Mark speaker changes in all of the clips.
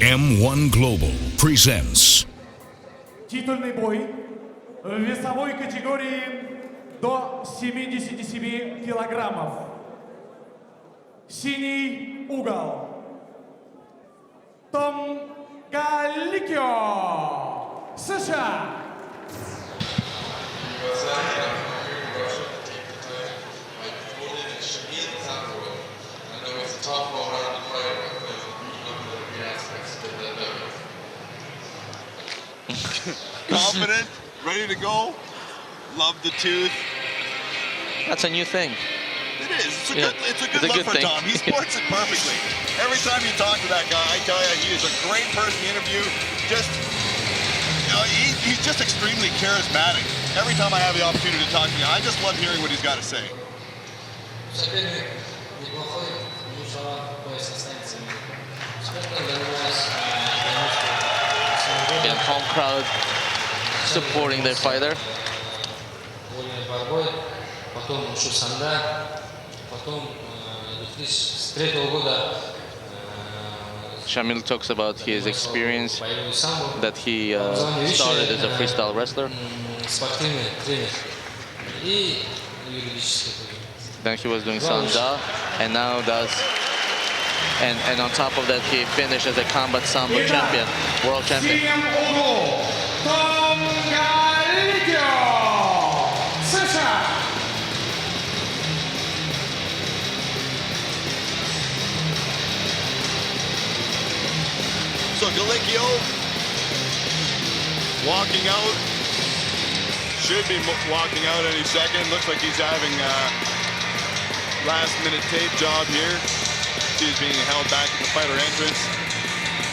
Speaker 1: M-1 Global presents
Speaker 2: Титульный бой в весовой категории до 77 килограммов. Синий угол. Тома Галиккио, США.
Speaker 3: Confident, ready to go. Love the tooth.
Speaker 4: That's a new thing.
Speaker 3: It is. It's a good look for
Speaker 4: thing.
Speaker 3: Tom. He sports it perfectly. Every time you talk to that guy, I tell you, he is a great person to interview. Just, you know, he's just extremely charismatic. Every time I have the opportunity to talk to him, I just love hearing what he's got to say.
Speaker 4: And home crowd supporting their fighter. Шамиль talks about his experience that he started as a freestyle wrestler. Then he was doing Sanda, and now does, and on top of that he finished as a combat sambo champion, world champion.
Speaker 2: Тома Галиккио, США.
Speaker 3: So Галиккио walking out. Should be walking out any second. Looks like he's having a last-minute tape job here. He's being held back at the fighter entrance.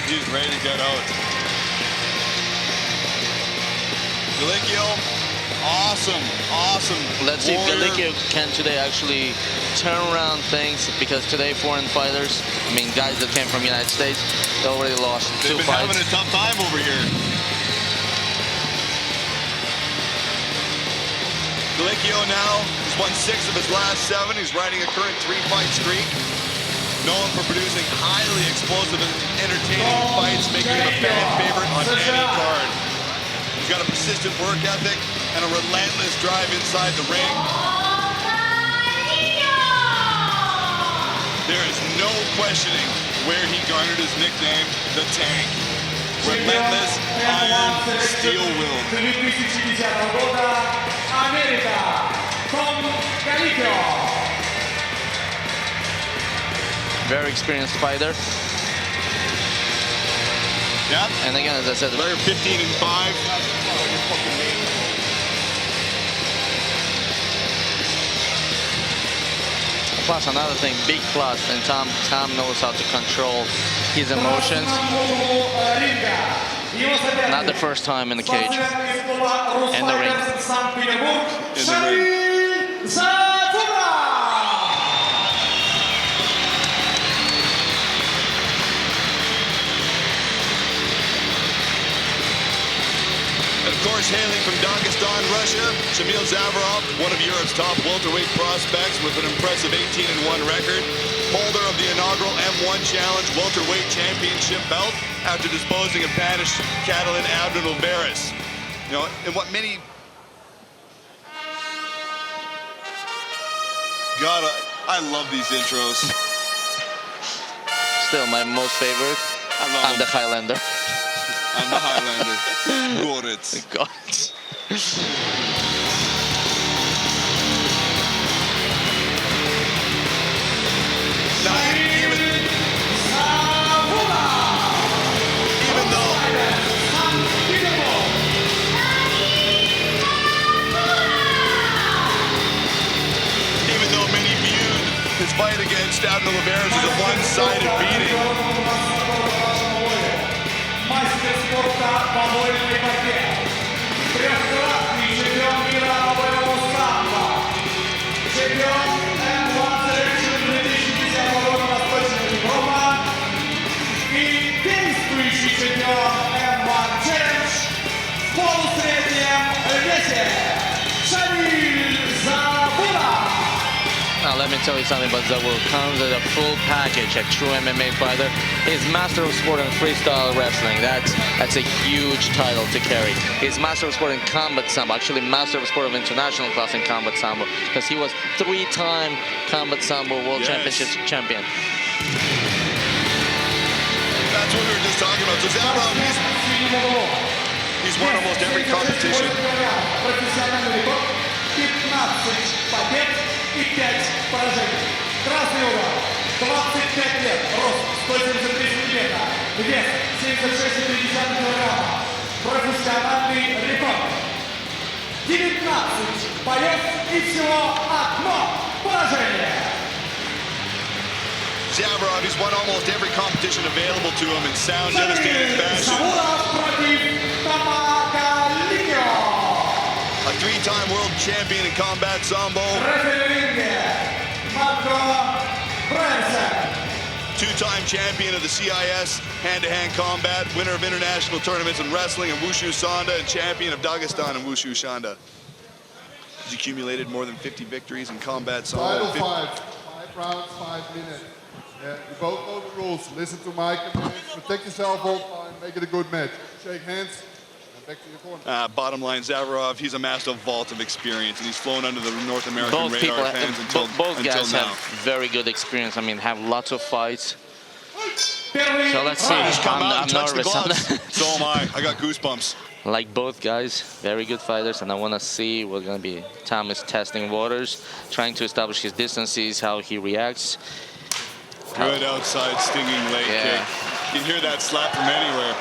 Speaker 3: He's ready to get out. Galicchio, awesome.
Speaker 4: Let's see if Galicchio can today actually turn around things, because today foreign fighters, I mean guys that came from the United States, they already lost two fights.
Speaker 3: They've been having a tough time over here. Galicchio now has won 6 of his last 7. He's riding a current 3-fight streak. Known for producing highly explosive and entertaining fights, making him a fan favorite on any card. He's got a persistent work ethic and a relentless drive inside the ring. There is no questioning where he garnered his nickname, the Tank. Relentless, iron, steel-willed.
Speaker 2: Америка. Тома Галиккио.
Speaker 4: Very experienced fighter.
Speaker 3: Yeah.
Speaker 4: And again, as I said,
Speaker 3: They're 15-5.
Speaker 4: Plus another thing, big plus, and Tom knows how to control his emotions. Not the first time in the cage. In the ring.
Speaker 2: Шамилю Завурову.
Speaker 3: And of course, hailing from Dagestan, Russia, Shamilu Zavurov, one of Europe's top welterweight prospects with an impressive 18-1 record, holder of the inaugural M-1 Challenge welterweight championship belt after disposing of Spanish Catalan Abner Lьoверас. You know, and what many... God, I love these intros.
Speaker 4: Still my most favorite. I'm the Highlander.
Speaker 3: I'm the Highlander. Goritz.
Speaker 4: Goritz.
Speaker 3: Even though many viewed his fight against Abnер Lьоверас as a one-sided beating,
Speaker 2: Мастер спорта по вольной борьбе. Трехкратный чемпион мира по боевому самбо. Чемпион M-1 Selection 2010 года Восточная Европа. И действующий чемпион M-1 Challenge в полусреднем весе. Шамилю Завурову.
Speaker 4: let me tell you something about Zavurov. Comes as a full package, a true MMA fighter. He's master of sport in freestyle wrestling. That's a huge title to carry. He's master of sport in combat sambo, actually master of sport of international class in combat sambo, because he was 3-time combat sambo world championship champion.
Speaker 3: That's what we were just talking about. So Zavurov, he's won almost every competition.
Speaker 2: 15 побед и 5 поражений. Красный угол, 25 лет, рост 173 сантиметра, вес 76,3 килограмма. Профессиональный рекорд. 19 боев и всего одно поражение.
Speaker 3: Zavurov, he's won almost every competition available to him in sound, devastating fashion.
Speaker 2: Завуров против Тома Галиккио.
Speaker 3: A 3-time world champion in combat sambo. 2-time champion of the CIS hand-to-hand combat, winner of international tournaments in wrestling and wushu sanda, and champion of Dagestan and wushu sanda. He's accumulated more than 50 victories in combat sambo.
Speaker 5: Title 5 rounds, 5 minutes. Yeah, you both know the rules. Listen to my commands, protect yourself all the time, make it a good match. Shake hands. Back to your corner.
Speaker 3: Bottom line, Zavurov, he's amassed a vault of experience, and he's flown under the North American radar fans
Speaker 4: both guys
Speaker 3: now.
Speaker 4: have very good experience. I mean, have lots of fights. So let's see. I'm nervous.
Speaker 3: So am I. I got goosebumps.
Speaker 4: Like both guys, very good fighters, and I want to see what's going to be. Tom is testing waters, trying to establish his distances, how he reacts.
Speaker 3: Good outside stinging leg kick. You can hear that slap from anywhere.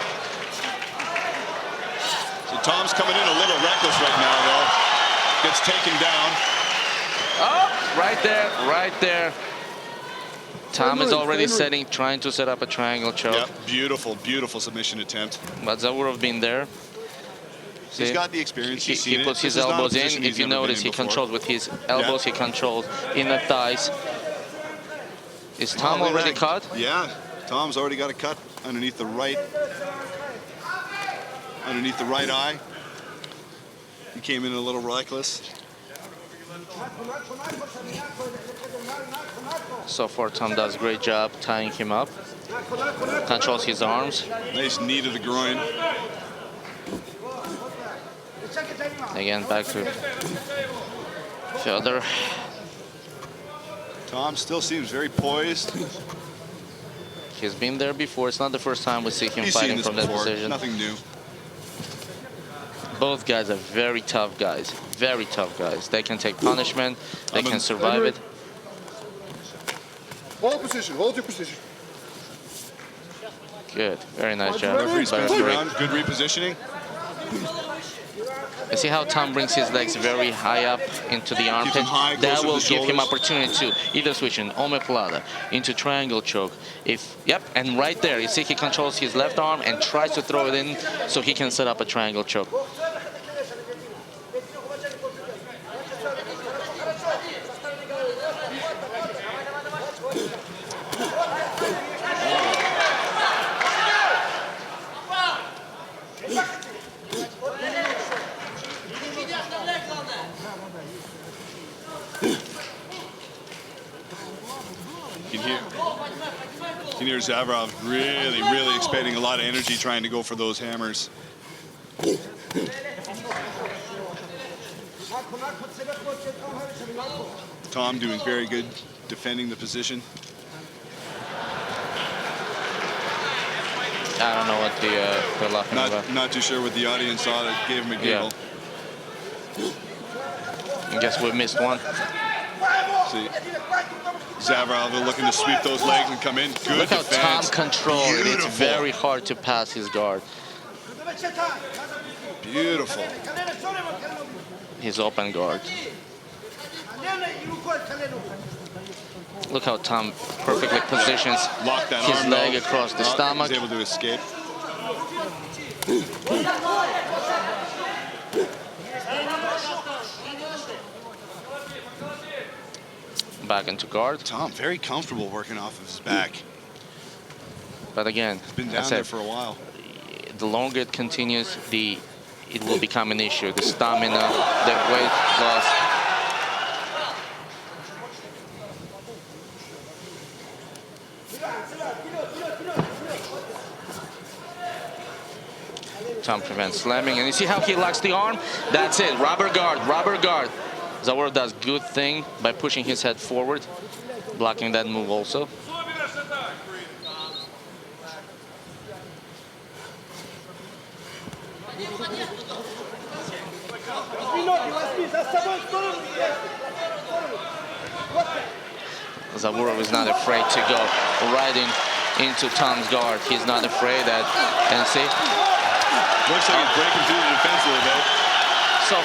Speaker 3: So Tom's coming in a little reckless right now, though. Gets taken down.
Speaker 4: Oh, right there. Tom is already trying to set up a triangle choke.
Speaker 3: Yep, beautiful, beautiful submission attempt.
Speaker 4: But Zavurov been there.
Speaker 3: He's got the experience.
Speaker 4: He puts his elbows in. If you notice, he controls with his elbows. He controls in the thighs. Is Tom already cut?
Speaker 3: Yeah, Tom's already got a cut underneath the right eye. He came in a little reckless.
Speaker 4: So far, Tom does a great job tying him up. Controls his arms.
Speaker 3: Nice knee to the groin.
Speaker 4: Again, back to Fyodor.
Speaker 3: Tom still seems very poised.
Speaker 4: He's been there before. It's not the first time we see him fighting from that position.
Speaker 3: Nothing new.
Speaker 4: Both guys are very tough guys. Very tough guys. They can take punishment. They can survive it.
Speaker 5: Hold position. Hold your position.
Speaker 4: Good. Very nice job.
Speaker 3: Good repositioning.
Speaker 4: You see how Tom brings his legs very high up into the armpit? That will give him opportunity to either switch in omoplata into triangle choke. And right there, you see he controls his left arm and tries to throw it in so he can set up a triangle choke.
Speaker 3: You can hear Zavurov really expending a lot of energy trying to go for those hammers. Tom doing very good defending the position.
Speaker 4: I don't know what they're laughing about.
Speaker 3: Not too sure what the audience saw that gave him a giggle.
Speaker 4: I guess we missed one.
Speaker 3: See, Zavurov looking to sweep those legs and come in. Good
Speaker 4: Look how
Speaker 3: defense.
Speaker 4: Tom controls it. It's very hard to pass his guard.
Speaker 3: Beautiful.
Speaker 4: His open guard. Look how Tom perfectly positions his leg across the stomach.
Speaker 3: He's able to escape.
Speaker 4: Back into guard.
Speaker 3: Tom very comfortable working off of his back.
Speaker 4: But again,
Speaker 3: he's been down there for a while.
Speaker 4: The longer it continues, it will become an issue. The stamina, the weight loss. Tom prevents slamming, and you see how he locks the arm? That's it, rubber guard, rubber guard. Zavurov does good thing by pushing his head forward, blocking that move also. Zavurov is not afraid to go right into Tom's guard. He's not afraid that, and see?
Speaker 3: Looks like he's breaking through the defense a little bit.
Speaker 4: So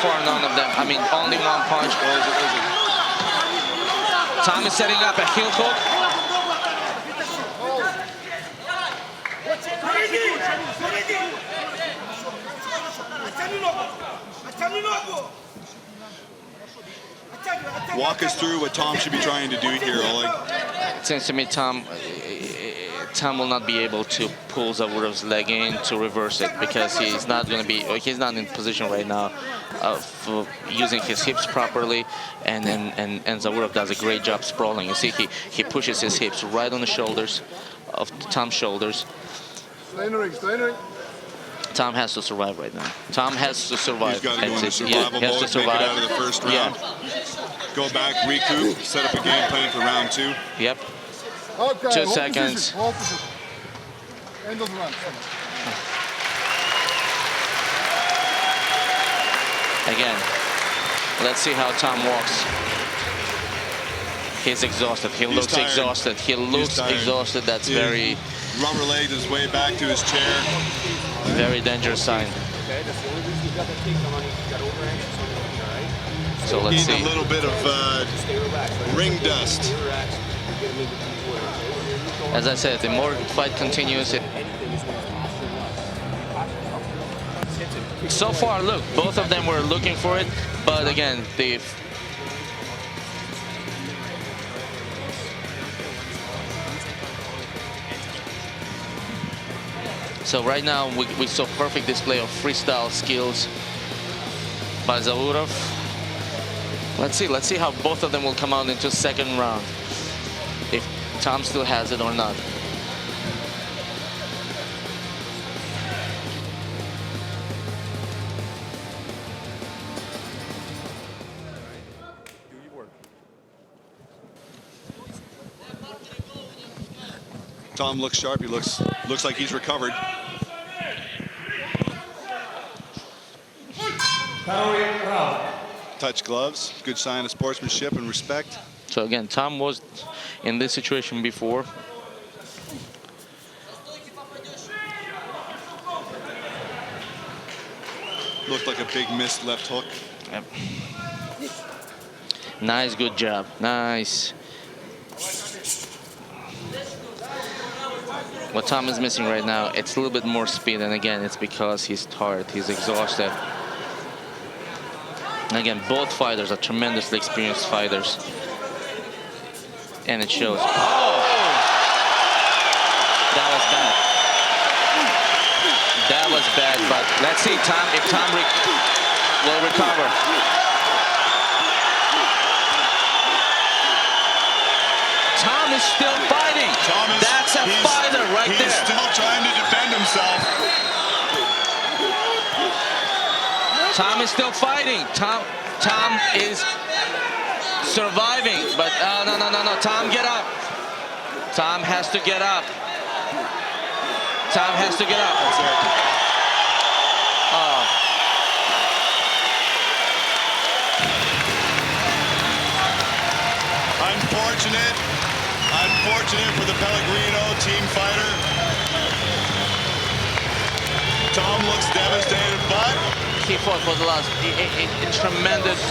Speaker 4: far, none of them. I mean, only one punch. Tom is setting up a heel hook.
Speaker 3: Walk us through what Tom should be trying to do here, Oleg.
Speaker 4: It seems to me Tom will not be able to pull Zavurov's leg in to reverse it, because he's not in position right now of using his hips properly, and Zavurov does a great job sprawling. You see, he pushes his hips right on the shoulders of Tom's shoulders.
Speaker 5: Stay in the ring, stay in the ring.
Speaker 4: Tom has to survive right now. Tom has to survive.
Speaker 3: He's got to go into survival
Speaker 4: he has
Speaker 3: mode,
Speaker 4: to survive.
Speaker 3: make it out of the first round. Go back, recoup, set up a game plan for round 2.
Speaker 4: Yep.
Speaker 5: Okay,
Speaker 4: 2 seconds.
Speaker 5: Hold position. End of the round.
Speaker 4: Again, let's see how Tom walks. He's exhausted. He looks
Speaker 3: tired.
Speaker 4: exhausted. He looks exhausted. That's very,
Speaker 3: rubber legged his way back to his chair.
Speaker 4: very dangerous sign. So let's
Speaker 3: He's
Speaker 4: see.
Speaker 3: a little bit of ring dust.
Speaker 4: As I said, the more the fight continues, so far, look, both of them were looking for it, but again, so right now we saw perfect display of freestyle skills by Zavurov. Let's see how both of them will come out into second round, if Tom still has it or not.
Speaker 3: Tom looks sharp. He looks like he's recovered. Touch gloves. Good sign of sportsmanship and respect.
Speaker 4: So again, Tom was in this situation before.
Speaker 3: Looked like a big missed left hook.
Speaker 4: Yep. Nice, good job. Nice. What Tom is missing right now, it's a little bit more speed, and again, it's because he's tired, he's exhausted. And again, both fighters are tremendously experienced fighters, and it shows. Oh! That was bad. That was bad, but let's see Tom, if Tom will recover. Tom is still fighting. That's a fighter right there.
Speaker 3: He's still trying to defend himself.
Speaker 4: Tom is still fighting. Tom is surviving, but no. Tom, get up. Tom has to get up. Tom has to get up. Oh.
Speaker 3: Unfortunate for the Pellegrino team fighter. Tom looks devastated, but
Speaker 4: He fought for the last
Speaker 3: tremendous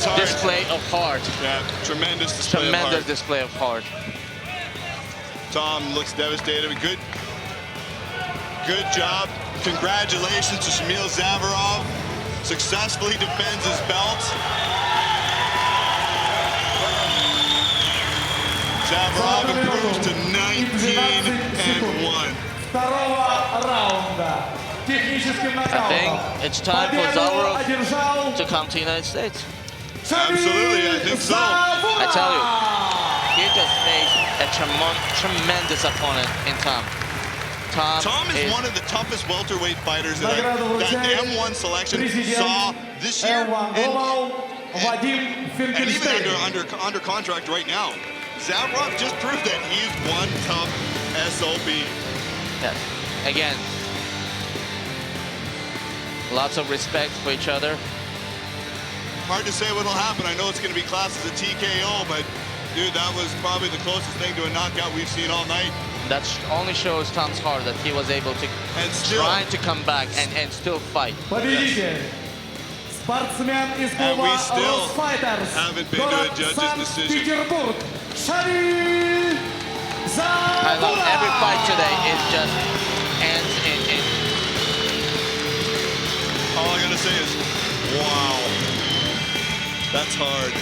Speaker 3: heart.
Speaker 4: display of heart.
Speaker 3: Yeah, tremendous display of
Speaker 4: Tremendous
Speaker 3: heart.
Speaker 4: display of heart.
Speaker 3: Tom looks devastated. Good job. Congratulations to Šamilju Zavurov. Successfully defends his belt. Завуров improves to 19-1.
Speaker 4: I think it's time for Zavurov to come to the United States.
Speaker 3: Absolutely, I think so.
Speaker 4: I tell you, he just faced a tremendous opponent in Tom.
Speaker 3: Tom is one of the toughest welterweight fighters that the M-1 selection saw this year, and even under contract right now. Zavurov just proved that he's one tough SOB.
Speaker 4: Yes. Again, lots of respect for each other.
Speaker 3: Hard to say what'll happen. I know it's going to be classed as a TKO, but dude, that was probably the closest thing to a knockout we've seen all night.
Speaker 4: That only shows Tom's heart that he was able to try to come back and still fight.
Speaker 2: Победитель. Спортсмен из клуба Rose Fighters. Город Санкт-Петербург. Шамиль Завуров.
Speaker 4: I love every fight today. It just ends in.
Speaker 3: All I gotta say is, wow. That's hard.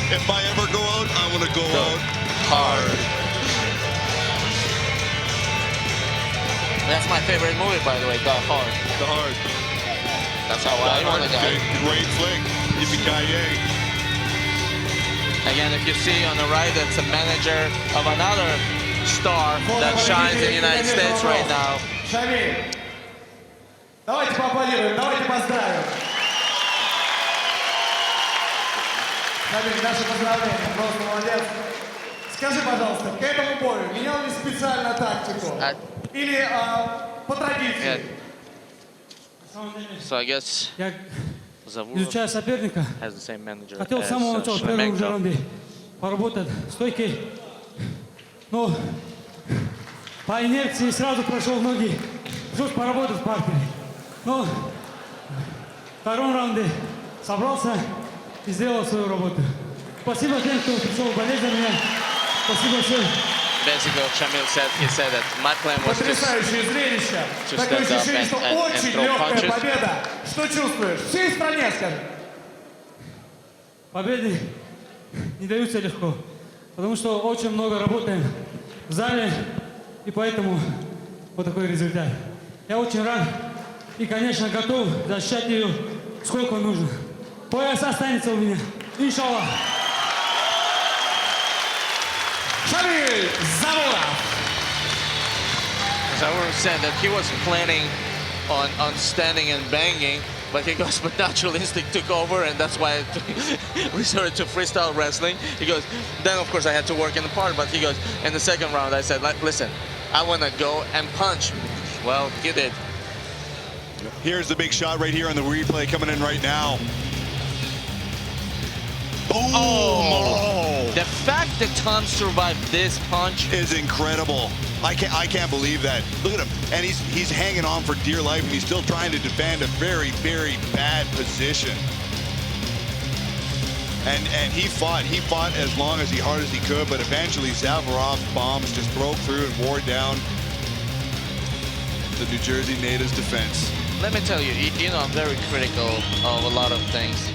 Speaker 3: If I ever go out, I want to go out hard.
Speaker 4: That's my favorite movie, by the way, The Hard.
Speaker 3: The Hard.
Speaker 4: That's how I want to die.
Speaker 3: Great flick. Yippee-ki-yay.
Speaker 4: Again, if you see on the right, that's a manager of another star that shines in the United States right now.
Speaker 2: Шамиль. Давайте поаплодируем, давайте поздравим. Шамиль, наши поздравления, просто молодец. Скажи, пожалуйста, к этому бою менял ли специально тактику? Или по традиции?
Speaker 4: So I guess Завуров
Speaker 6: изучая соперника,
Speaker 4: has the same manager
Speaker 6: хотел с
Speaker 4: as
Speaker 6: самого начала, в первом же
Speaker 4: Шаменко.
Speaker 6: раунде, поработать стойкой. Но по инерции сразу прошел ноги. Жестко поработать в партере. Но в втором раунде собрался и сделал свою работу. Спасибо тем, кто пришел болеть за меня. Спасибо всем.
Speaker 4: Basically, what Шамиль said, he said that my plan was
Speaker 2: Потрясающее зрелище.
Speaker 4: to
Speaker 2: Такое
Speaker 4: stand up
Speaker 2: ощущение, что
Speaker 4: and
Speaker 2: очень
Speaker 4: throw
Speaker 2: легкая
Speaker 4: punches.
Speaker 2: победа. Что чувствуешь? Всей стране, скажи.
Speaker 6: Победы не даются легко, потому что очень много работаем в зале, и поэтому вот такой результат. Я очень рад и, конечно, готов защищать ее сколько нужно. Пояс останется у меня. Иншаллах.
Speaker 2: Шамиль Завуров.
Speaker 4: Завurov said that he was planning on standing and banging, but he goes, but natural instinct took over, and that's why I resorted to freestyle wrestling. He goes, then of course I had to work in the part, but he goes, in the second round I said, listen, I want to go and punch. Well, he did.
Speaker 3: Here's the big shot right here on the replay coming in right now. Boom!
Speaker 4: Oh! The fact that Tom survived this punch
Speaker 3: is incredible. I can't believe that. Look at him, and he's hanging on for dear life, and he's still trying to defend a very, very bad position. And he fought as long as hard as he could, but eventually Zavurov's bombs just broke through and wore down the New Jersey native's defense.
Speaker 4: Let me tell you, you know, I'm very critical of a lot of things.